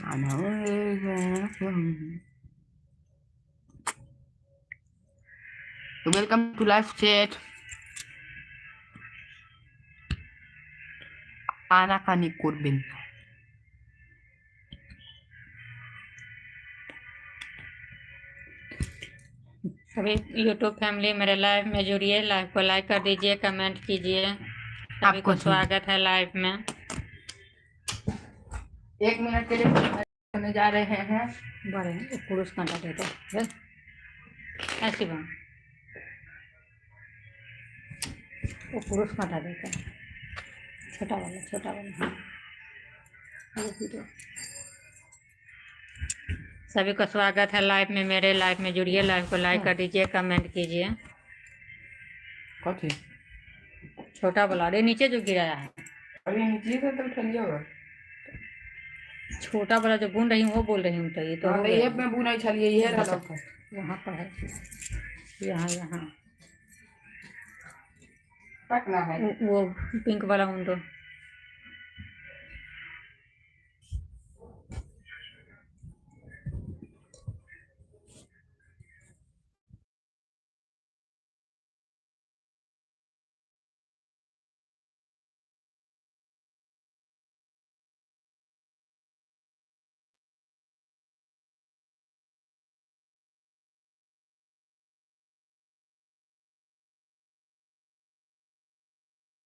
तो welcome to live chat. आना खानी कुर्बिन सभी यूट्यूब फैमिली मेरे लाइव में जुड़िए, लाइव को लाइक कर दीजिए, कमेंट कीजिए। सभी को स्वागत है लाइव में। 1 मिनट के लिए करने जा रहे हैं। बड़े पुरुष कांटा देते ऐसी बात, वो पुरुष कांटा देता है, छोटा वाला हाँ। सभी को स्वागत है लाइव में, मेरे लाइव में जुड़िए, लाइव को लाइक कर दीजिए, कमेंट कीजिए। छोटा वाला अरे नीचे जो गिराया है, अरे नीचे से तो ठंडी होगा। छोटा वाला जो बुन रही हूँ वो बोल रही हूँ। तो ये तो ये मैं बुनाई चलिए ये रहा वहाँ पर है, यहाँ पकना है वो पिंक वाला ऊन दो।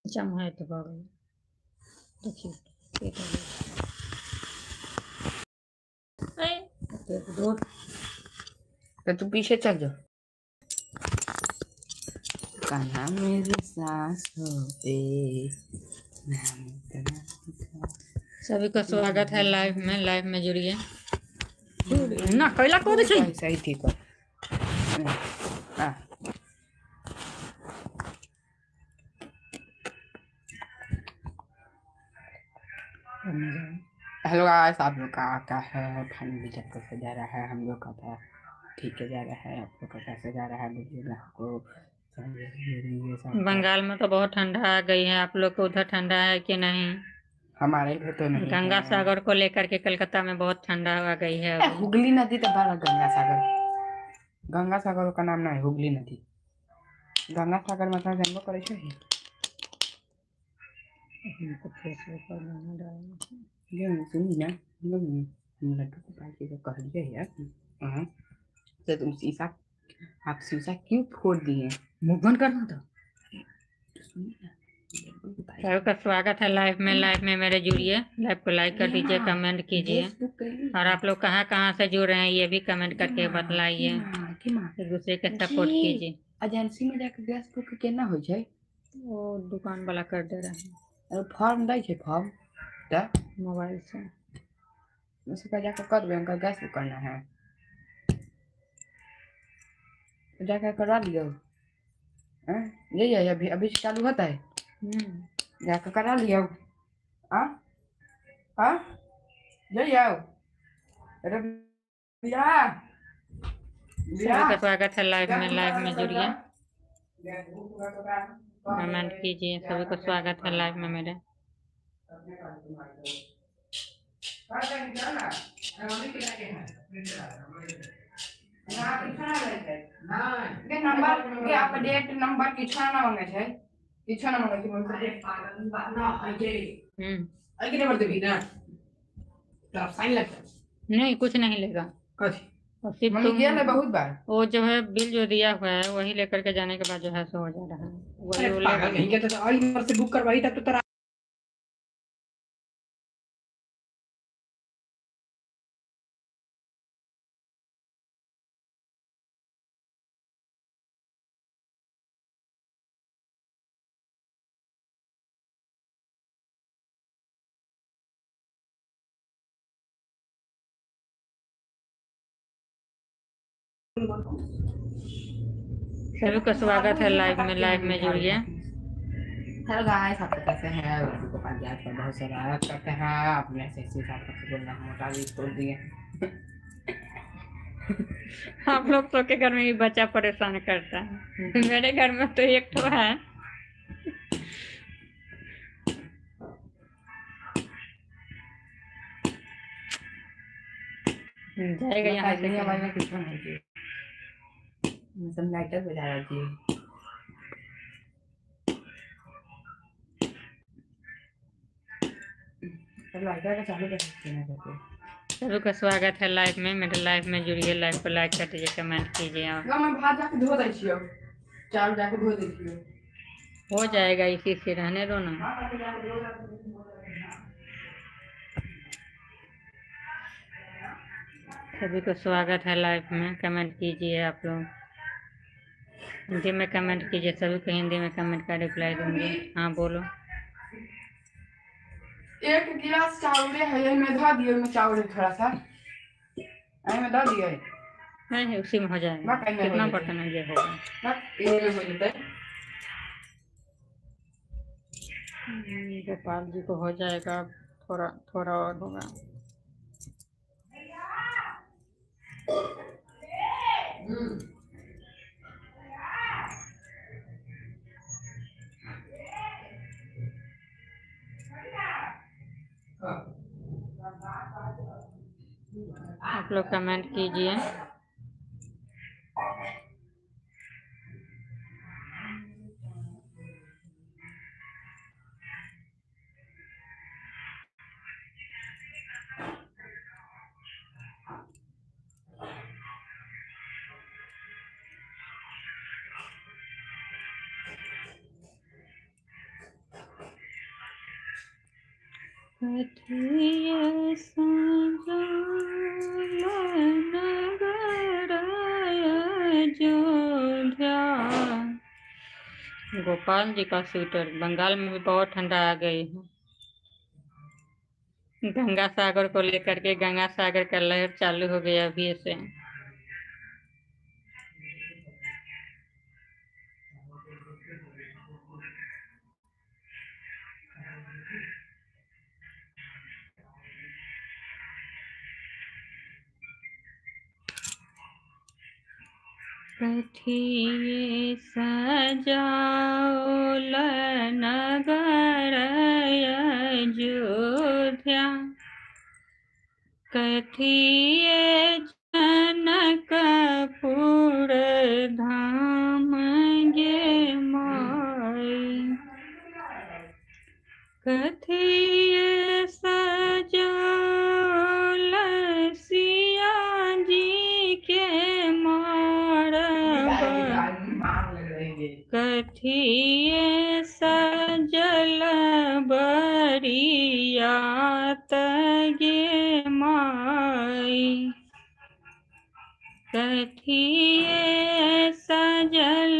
जम है तो देखिए तो तू पीछे चल जाओ। कान्हा मेरी सांसों पे। सभी का स्वागत है लाइव में, लाइव में जुड़िए ना। कैला को दे सही ठीक है। हेलो गाइस, आप लोग का क्या है? फैमिली जब कैसे जा रहा है? हम लोग का था ठीक है जा रहा है। आप लोग का कैसे जा रहा है? बोलिएगा आपको। बंगाल में तो बहुत ठंडा आ गई है, आप लोग को उधर ठंडा है कि नहीं? हमारे इधर तो नहीं। गंगा सागर को लेकर के कलकत्ता में बहुत ठंडा आ गई है। हुगली नदी तो बड़ा गंगा सागर। गंगा सागर का नाम ना है हुगली नदी। गंगा सागर मतलब जानबो करे छे। ये सुनी ना, हम लड्डू को पार्टी को कह दिए यार। हाँ तो तुम शीशा, आप शीशा क्यों फोड़ दिए? मुंह बंद करना था। सबका स्वागत है लाइव में, लाइव में मेरे जुड़िए, लाइव को लाइक कर दीजिए, कमेंट कीजिए। और आप लोग कहाँ से जुड़ रहे हैं ये भी कमेंट करके बतलाइए, एक दूसरे के सपोर्ट कीजिए। एजेंसी में जाके गैस बुक केना हो जाए? वो दुकान वाला कर दे रहा है। फॉर्म दै छे, फॉर्म दा मोबाइल से उसका जाकर कर दे। उनका गैस बुक करना है, जाकर करवा लियो। यही है, अभी अभी चालू होता है। जाकर करा लियो। यही आओ। अरे सभी का स्वागत है लाइव में, लाइव में जुड़िए, कमेंट कीजिए। सभी को स्वागत है लाइव में मेरे। नंबर अपडेट नंबर किछु ना मांगे छै, किछु ना मांगे छै। अरे पागल बात ना आगे नंबर देबी ना तो फाइन लगता नहीं, कुछ नहीं लेगा। सिर्फ तुम गया मैं बहुत बार। वो जो है बिल जो दिया हुआ है वही लेकर के जाने के बाद जो है सो हो जा रहा है। वही पागल नहीं कहते तो आई नंबर से बुक करवाई था तो तेरा सभी का स्वागत है लाइव में, लाइव में जुड़िए। हेलो गाइस, आप कैसे हैं? को पंजाब का बहुत सारा करते हैं। अपने से साथ बोलना मोटा भी छोड़ दिए। आप लोग तो के घर में भी बच्चा परेशान करता है। मेरे घर में तो एक तो है। जाएगा यहाँ से आवाज कहीं। में कुछ नहीं चाहिए, लाइटर बजा रहा चाहिए। लाइटर का चालू कर सकते हैं। सभी का स्वागत है लाइव में, मेरे लाइव में जुड़िए, लाइव को लाइक कर दीजिए, कमेंट कीजिए। और मैं भात जाके धो दै छियो, चावल जाके धो दै छियो। हो जाएगा, इसी से रहने दो ना। सभी को स्वागत है लाइव में, कमेंट कीजिए आप लोग। हिंदी में कमेंट कीजिए, सभी को हिंदी में कमेंट का रिप्लाई दूंगी। हाँ बोलो। एक गिलास चावल है, यही में धो दियो, में चावल थोड़ा सा यही में धो दियो। नहीं, उसी में हो जाएगा। कितना बर्तन है ये होगा। हो जते गोपाल जी को हो जाएगा, थोड़ा थोड़ा और होगा। आप लोग कमेंट कीजिए। गोपाल जी का स्वेटर, बंगाल में भी बहुत ठंडा आ गई है। गंगा सागर को लेकर के गंगा सागर का लहर चालू हो गया अभी से। कथिए सजाओ नगर अयोध्या, कथिए जनकपुर धाम गे माई, कथिए सजाओ सिया जी के मारब, कथिए सजल बरियात गे माई, कथिए सजल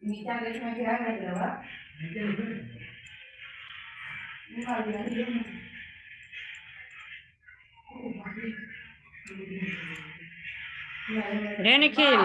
नीचा देश में गिरा है रे निखिल।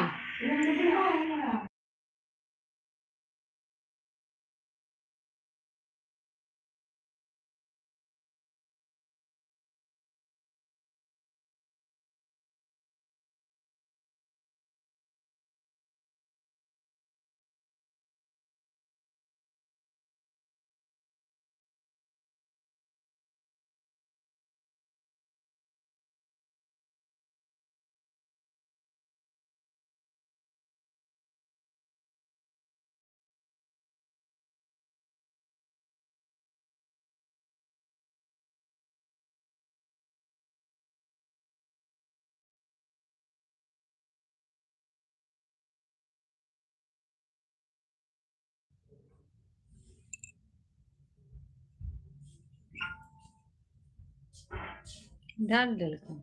डाल देलकै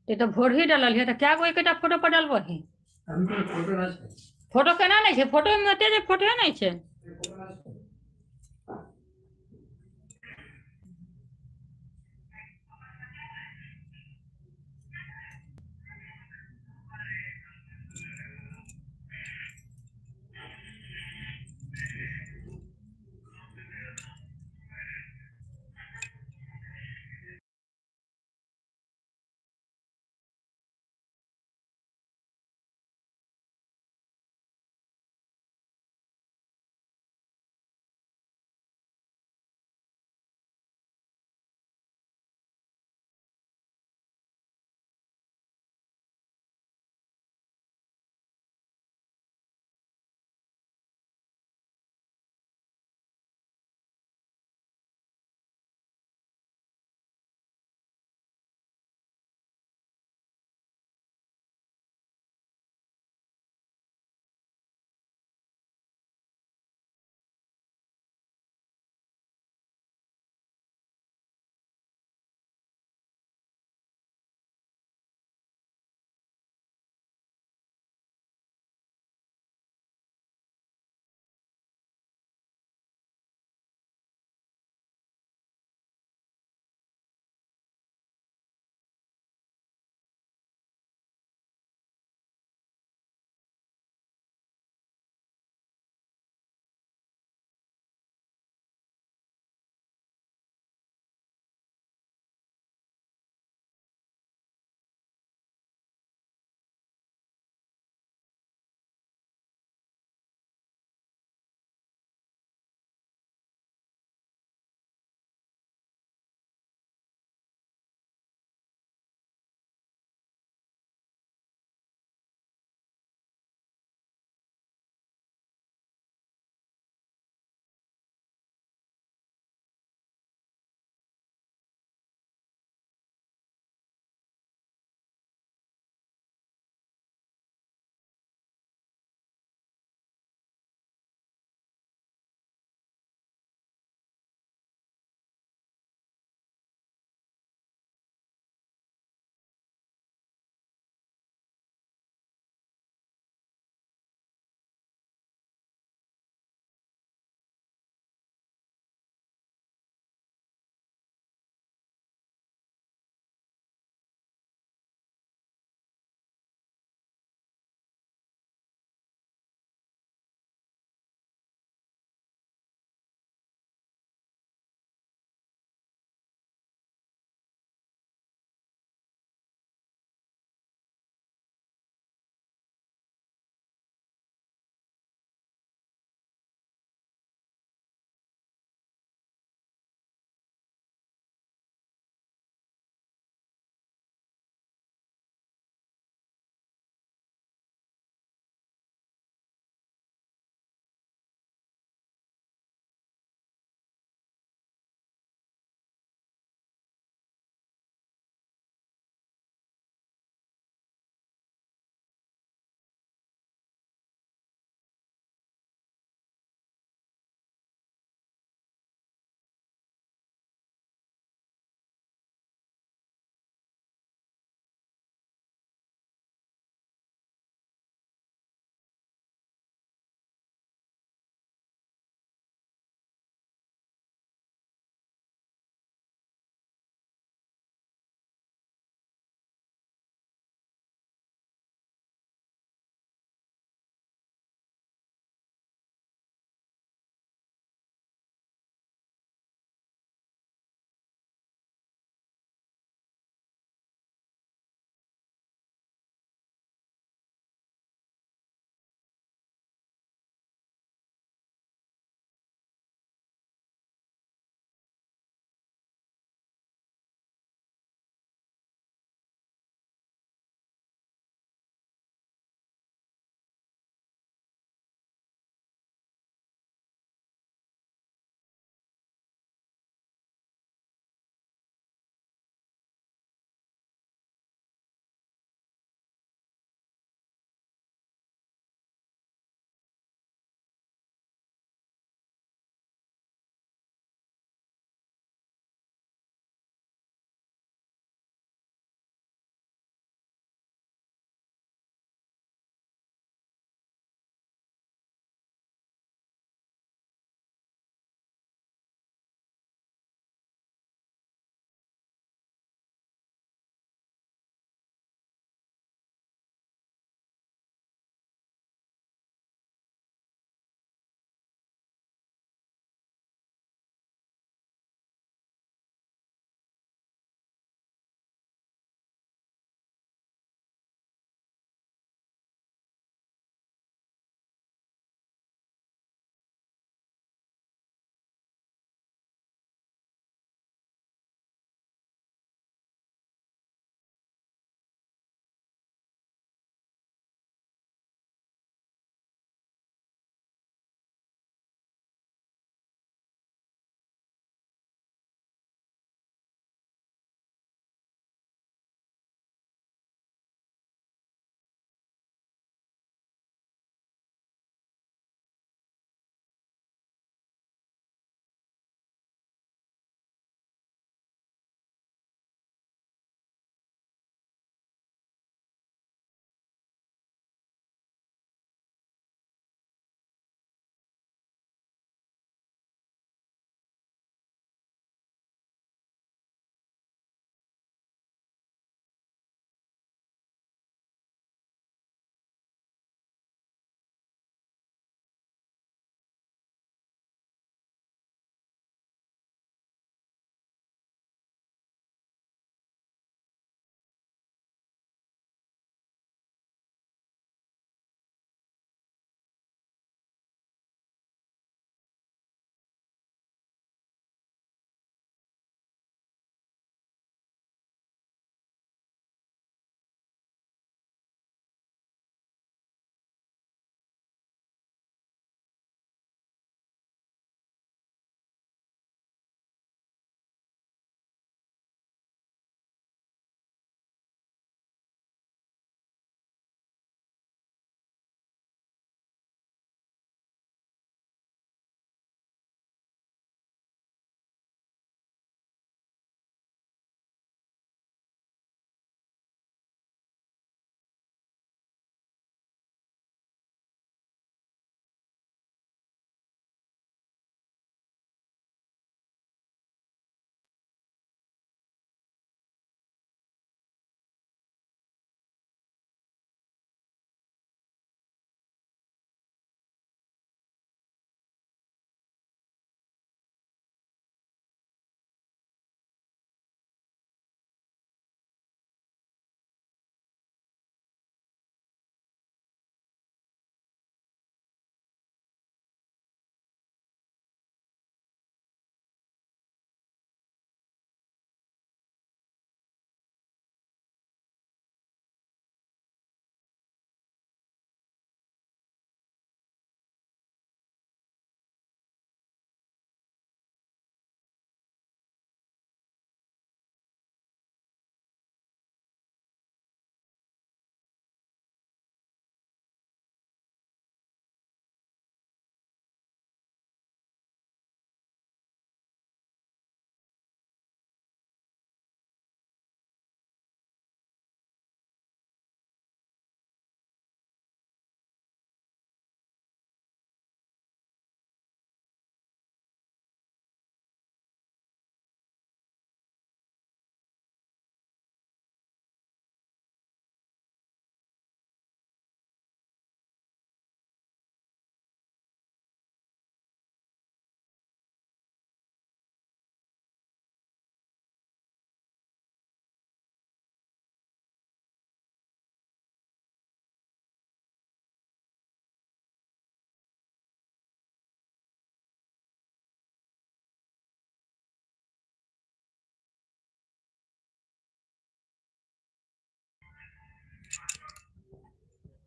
ते तो भोर ही डालल है तो क्या गो एक फोटो पर डालबही फोटो केना नहीं छै फोटो में ओते जे फोटो नहीं छै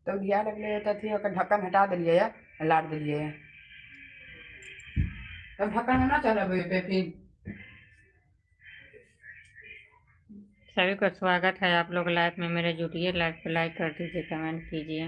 तो दिया लगले तो थी ओकर ढक्कन हटा दिलिए है, लाट दिलिए है। तब ढक्कन ना चलाबे पे फिर। सभी को स्वागत है, आप लोग लाइव में मेरे जुड़िए, लाइव को लाइक कर दीजिए, कमेंट कीजिए।